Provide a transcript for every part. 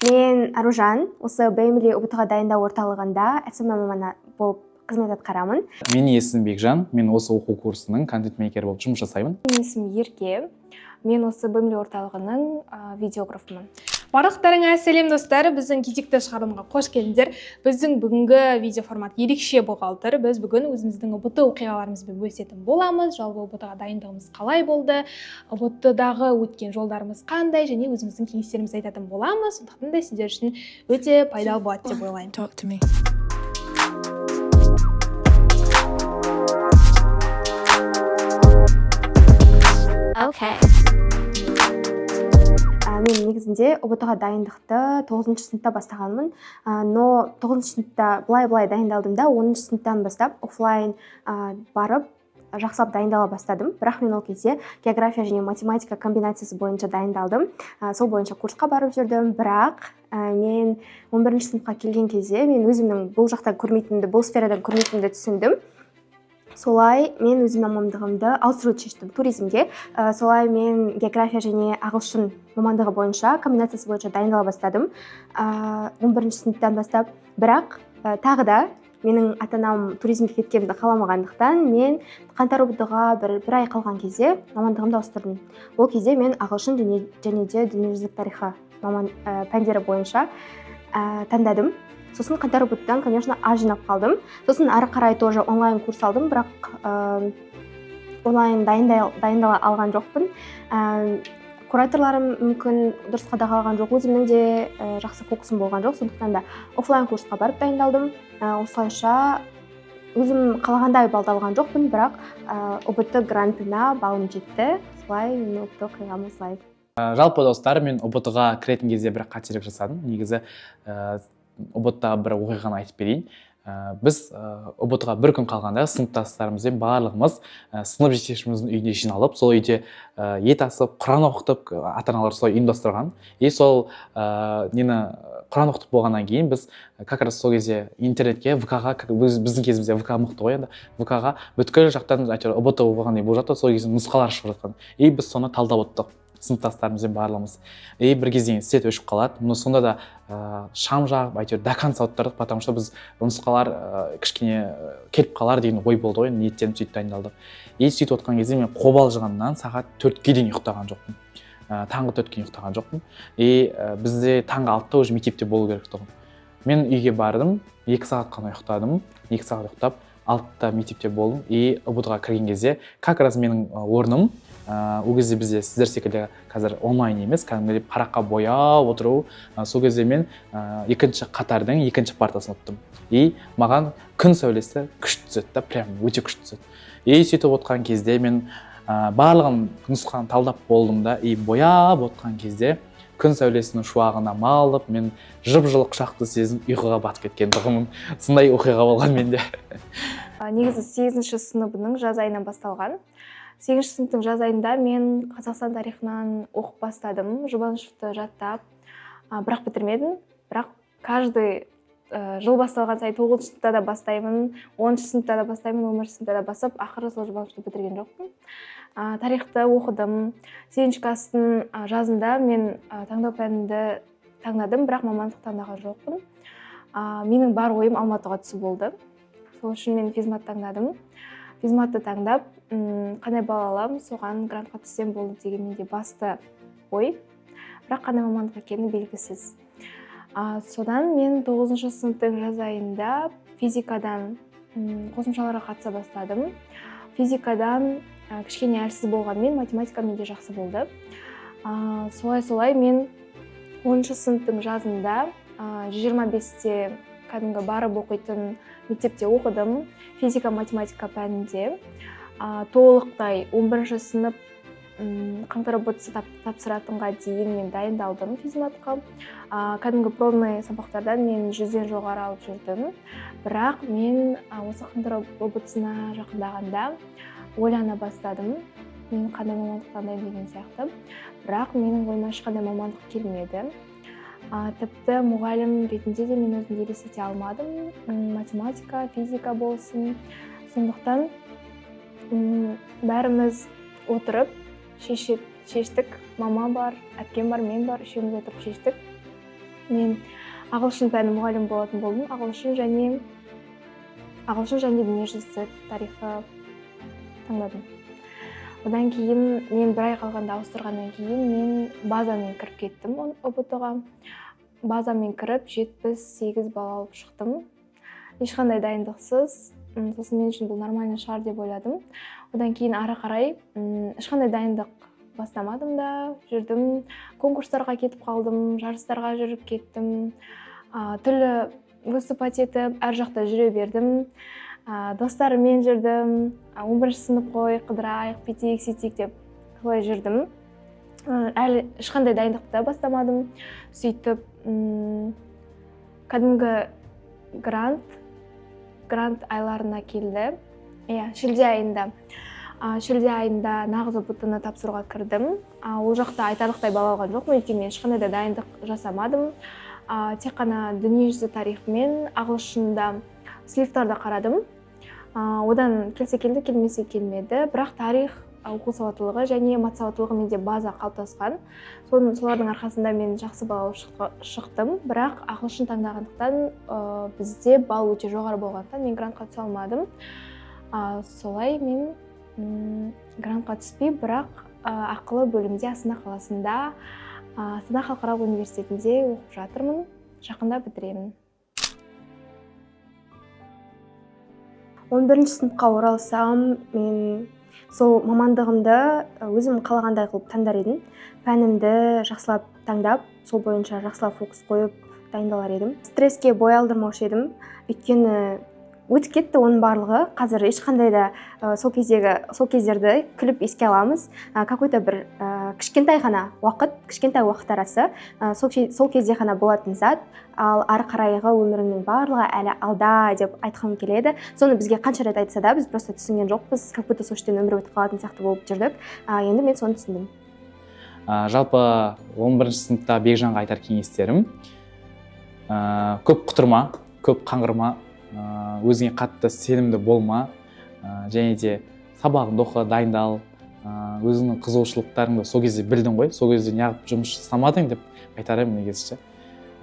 Мен Аружан, осы Беймли ұбт-ға дайындау орталығында SMM маманы болып қызмет атқарамын. Менің есімім Бекжан, мен осы оқу курсының контент-мейкері болып жұмыс жасаймын. Менің есімім Ерке, мен осы Беймли орталығының видеографымын. Барлықтарыңа сәлем достар, біздің кезекті шығарылымға қош келдіңдер. Біздің бүгінгі видео формат ерекше болғалы. Біз бүгін өзіміздің ұбт оқиғаларымызбен бөлісетін боламыз. Жалпы ұбт-ға дайындығымыз қалай болды, ұбт-дағы өткен жолдарымыз қандай, және өзіміздің кеңестерімізді айтатын боламыз. Сондықтан да сіздер үшін өте пайдалы болады деп ойлаймын. Мен негізінде ұбт-ға дайындықты 9-шы сыныпта бастағанмын. Но 9-шы сыныпта былай дайындалдым да, 10-шы сыныптан бастап офлайн барып жақсылап дайындала бастадым. Бірақ мен ол кезде география және математика комбинациясы бойынша дайындалдым. Сол бойынша курсқа барып жүрдім. Бірақ мен 11-шы сыныпқа келген кезде мен өзімнің бұл жақтан көрмейтінімді, бұл сферадан көрмейтінімді түсіндім. Солай мен өзім мамандығымды ауыстыруды шештім туризмге. Солай мен география және ағылшын мамандығы бойынша, комбинациясы бойынша дайындала бастадым 11-шы сыныптан бастап. Бірақ тағы да менің ата-анам туризмге кеткенімді қаламағандықтан мен қаңтар ұбт-ға бір ай қалған кезде мамандығымды ауыстырдым. Ол кезде мен ағылшын және де дүниежүзілік тарихы пәндері бойынша таңдадым. Сосын қаңтар ұбт-тан, конечно, аз жинап қалдым. Сосын ары қарай тоже онлайн курс алдым, бірақ онлайн дайындала алған жоқпын. Кураторларым мүмкін дұрыс қадағалаған жоқ, өзімнің де жақсы фокусым болған жоқ. Сондықтан да офлайн курсқа барып дайындалдым. Осылайша өзім қалағандай балды алған жоқпын, бірақ ұбт грантына балым жетті. Солай мен ұбт оқиғам осылай. Жалпы достар, мен ұбт-ға кіретін кезде бір қателік жасадым. Негізі ұбт-та бір оқиғаны айтып берейін. Біз ұбт-ға бір күн қалғанда сыныптастарымызбен барлығымыз сынып жетекшіміздің үйіне жиналып, сол үйде ет асып, Құран оқытып, ата-аналар солай ұйымдастырған. Сол Құран оқытып болғаннан кейін біз как раз сол кезде интернетке, ВК-ға, біздің кезімізде ВК мықты ғой енді, ВК-ға бүткіл жақтан ұбт болғандай болып жатты, сол кезде нұсқалар шығып жатқан. Біз соны талдап отырдық сыныптастарымызбен барлығымыз. Бір кезден свет өшіп қалады. Сонда да шам жағып, әйтеуір до конца отырдық, потому что біз нұсқалар кішкене келіп қалар деген ой болды ғой, ниеттеніп сөйтіп дайындалдық. Сөйтіп отқан кезде мен қобалжығаннан сағат 4-ге дейін ұйықтаған жоқпын. Таңғы 4-ге ұйықтаған жоқпын. Бізде таңғы 6-та уже мектепте болу керек тұғын. Мен үйге бардым, 2 сағат қана ұйықтадым. 2 сағат ұйықтап, 6-та мектепте болдым. ұбт-ға кірген кезде как раз менің орным ол кезде бізде сіздер секілді қазір онлайн емес, кәдімгідей параққа бояп отыру. Сол кезде мен екінші қатардың екінші партасын отырдым. Маған күн сәулесі күшті түседі, прям өте күшті түседі. Сөйтіп отқан кезде мен барлығын нұсқаны талдап болдым да, бояп отқан кезде күн сәулесінің шуағына малып, мен жып-жылы құшақты сезініп ұйқыға батып кеткен тұғымын. Сондай оқиға болған менде. Негізі 8-ші сыныбының жаз айынан басталған. 8-ші сыныптың жаз айында мен Қазақстан тарихынан оқып бастадым. Жұбанышевты жаттап, бірақ бітірмедім. Бірақ каждый жыл басталған сайын 9-ші сыныпта да бастаймын, 10-ші сыныпта да бастаймын, 11-ші сыныпта да бастап, ақыры сол Жұбанышевты бітірген жоқпын. Тарихты оқыдым. 7-ші класстың жазында мен таңдау пәнді таңдадым, бірақ мамандық таңдаған жоқпын. Менің бар ойым Алматыға түсу болды. Сол үшін мен физмат таңдадым. Физматты таңдап, қандай балл алам, соған грантқа түссем болды деген менде басты ой. Бірақ қандай мамандыққа екені белгісіз. Содан мен 9-шы сыныптың жаз айында физикадан қосымшаларға қатыса бастадым. Физикадан кішкене әлсіз болғанмен математика менде жақсы болды. Солай мен 10-шы сыныптың жазында 125-те кәдімгі барып оқитын мектепте оқыдым. Физика, математика пәнінде. Толықтай 11-ші сынып қаңтар ұбт-сы тапсыратынға дейін мен дайындалдым физматқа. Кәдімгі пробный сабақтардан мен 100-ден жоғары алып жүрдім. Бірақ мен осы қаңтар ұбт-сына жақындағанда ойлана бастадым. Мен қандай мамандық таңдаймын деген сияқты. Бірақ менің ойыма ешқандай мамандық келмеді. Тіпті мұғалім ретінде де мен өзімді елестете алмадым. Математика, физика болсын. Сондықтан бәріміз отырып шештік. Мама бар, әпкем бар, мен бар, үшеуміз отырып шештік. Мен ағылшын пәні мұғалім болатын болдым. Ағылшын және дүниежүзі тарихы таңдадым. Одан кейін мен бір ай қалғанда ауыстырғаннан кейін мен базамен кіріп кеттім ұбт-ға. Базамен кіріп 78 балл алып шықтым. Ешқандай дайындықсыз. Сосын мен үшін бұл нормальный шығар деп ойладым. Одан кейін ары қарай ешқандай дайындық бастамадым да, жүрдім. Конкурстарға кетіп қалдым, жарыстарға жүріп кеттім. Түрлі выступать етіп, әр жақта жүре бердім. Достарыммен жүрдім. 11 сынып қой, қыдырайық, бүйтейік, сөйтейік деп солай жүрдім. Әлі ешқандай дайындықты бастамадым. Сөйтіп, кәдімгі грант айларына келді. Шілде айында нағыз ұбт-ны тапсыруға кірдім. Ол жақта айтарлықтай балл алған жоқпын, өйткені мен ешқандай да дайындық жасамадым. Тек қана дүниежүзі тарихы мен ағылшында сливтарды қарадым. Одан келсе келді, келмесе келмеді. Бірақ тарих, оқу сауаттылығы және мат сауаттылығы менде база қалыптасқан. Солардың арқасында мен жақсы балл алып шықтым. Бірақ ағылшын таңдағандықтан бізде балл өте жоғары болғандықтан мен грантқа түсе алмадым. Солай мен грантқа түспей, бірақ ақылы бөлімде Астана қаласында, Астана халықаралық университетінде оқып жатырмын. Жақында бітіремін. 11 сыныпқа оралсам, мен сол мамандығымды өзім қалағандай қылып таңдар едім. Пәнімді жақсылап таңдап, сол бойынша жақсылап фокус қойып дайындалар едім. Стресске бой алдырмаушы едім, өйткені өтіп кетті оның барлығы. Қазір ешқандай да сол кездерді күліп еске аламыз. Какой-то бір кішкентай уақыт арасы сол кезде ғана болатын зат, ал ары қарайғы өміріңнің барлығы әлі алда деп айтқым келеді. Соны бізге қанша рет айтса да, біз просто түсінген жоқпыз, как-будто сол жерден өмір өтіп қалатын сияқты болып жүрдік. Енді мен соны түсіндім. Жалпы 11 сыныпта Бекжанға айтар кеңестерім: көп құтырма, көп қаңғырма, өзіңе қатты сенімді болма, және де сабағыңды оқы, дайындал, өзіңнің қызығушылықтарыңды сол кезде білдің ғой, сол кезде неғып жұмыс жасамадың деп айтарым негізі.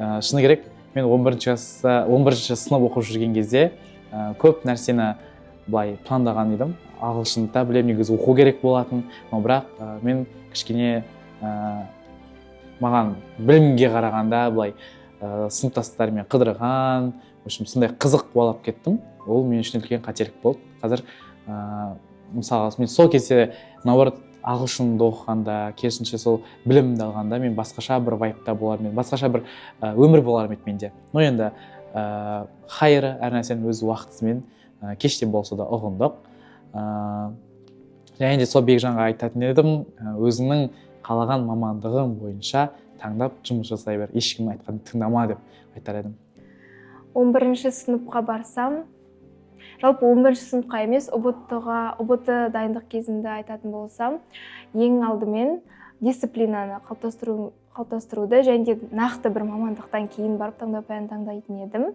Шыны керек, мен 11 сынып оқып жүрген кезде көп нәрсені былай пландаған едім. Ағылшынды білем, негізі оқу керек болатын, бірақ мен кішкене маған білімге қарағанда былай сыныптастарымен қыдырған, сондай қызық болып кеттім. Ол мен үшін үлкен қателік болды. Қазір мысалға мен сол кезде наоборот ағылшынды оқығанда, керісінше сол білімді алғанда мен басқаша бір вайбта болар, мен басқаша бір өмір болар еді менде. Но енді хайыры әр нәрсенің өз уақытысымен кеште болса да ұғындық. Және де сол Бекжанға айтатын едім: өзіңнің қалаған мамандығың бойынша таңдап жұмыс жасай бер, ешкімнің айтқанын тыңдама деп айтар едім. 11 сыныпқа барсам, жалпы 11 сыныпқа емес, ұбт дайындық кезінде айтатын болсам, ең алдымен дисциплинаны қалыптастыруды және де нақты бір мамандықтан кейін барып таңдау пәнін таңдайтын едім.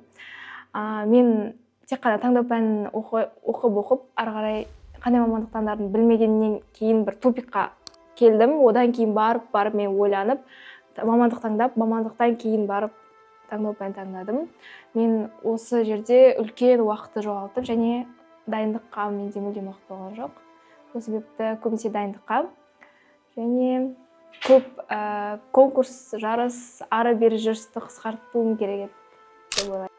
Мен тек қана таңдау пәнін оқып, ары қарай қандай мамандық таңдарын білмегеннен кейін бір тупикқа келдім. Одан кейін барып мен ойланып, мамандық таңдап, мамандықтан кейін барып таңдау пәнін таңдадым. Мен осы жерде үлкен уақытты жоғалтып, және дайындыққа менде мүлдем уақыт болған жоқ. Сол себепті көбінесе дайындыққа және көп конкурс, жарыс, ары бері жүрісті қысқартуым керек деп ойлаймын.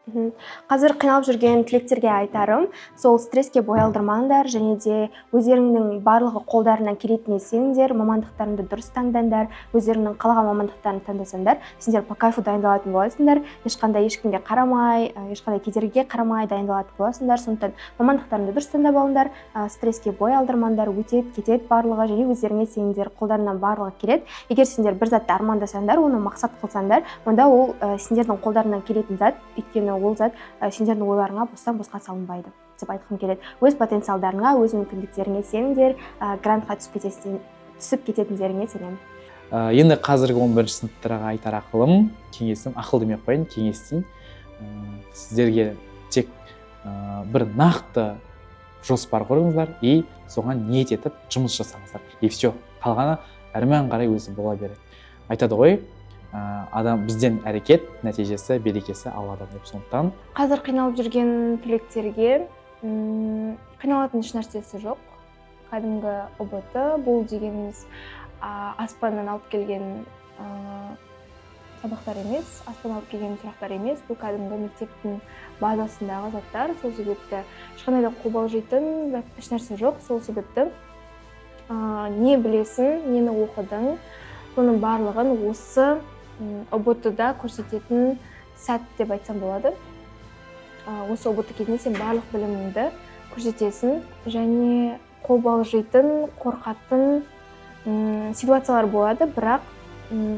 Қазір қиналып жүрген түлектерге айтарым, сол стресске бой алдырмаңдар, және де өздеріңнің барлығы қолдарынан келетініне сеніңдер, мамандықтарыңды дұрыс таңдаңдар, өздеріңнің қалаған мамандықтарын таңдасаңдар, сендер по кайфу дайындалатын боласыңдар, ешкімге қарамай, ешқандай кедергіге қарамай дайындалатын боласыңдар. Сондықтан мамандықтарыңды дұрыс таңдап алыңдар, стресске бой алдырмаңдар, өтеді, кетеді барлығы, және өздеріңе сеніңдер, қолдарынан барлығы келеді. Егер сендер бір затты армандасаңдар, оны мақсат қылсаңдар, онда ол сендердің қолдарынан келетін зат, өйткені ол зат сендердің ойларыңа бостан-босқа салынбайды деп айтқым келеді. Өз потенциалдарыңа, өз мүмкіндіктеріңе сеніңдер, грантқа түсіп кететіндеріңе сенемін. Енді қазіргі 11 сыныптарға айтар кеңесім, ақыл демей қойын, кеңестейін. Сіздерге тек бір нақты жоспар құрыңыздар и соған ниет етіп жұмыс жасаңыздар. И все. Қалғаны әрмен қарай өзі бола береді. айтады ғой, адам бізден әрекет, нәтижесі, берекесі Алладан деп. Сондықтан қазір қиналып жүрген түлектерге қиналатын еш нәрсесі жоқ. Кәдімгі ұбт бұл дегеніміз аспаннан алып келген сабақтар емес, аспаннан алып келген сұрақтар емес, бұл кәдімгі мектептің базасындағы заттар. Сол себепті ешқандай да қобалжитын еш нәрсе жоқ. Сол себепті не білесің, нені оқыдың, соның барлығын осы ұбт-да көрсететін сәт деп айтсам болады. Осы ұбт кезінде сен барлық біліміңді көрсетесің, және қобалжитын, қорқатын ситуациялар болады, бірақ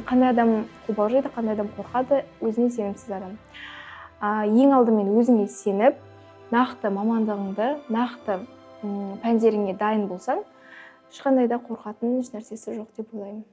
қандай адам қобалжиды, қандай адам қорқады, өзіне сенімсіз адам. Ең алдымен өзіңе сеніп, нақты мамандығыңды, нақты пәндеріңе дайын болсаң, ешқандай да қорқатын еш нәрсесі жоқ деп ойлаймын.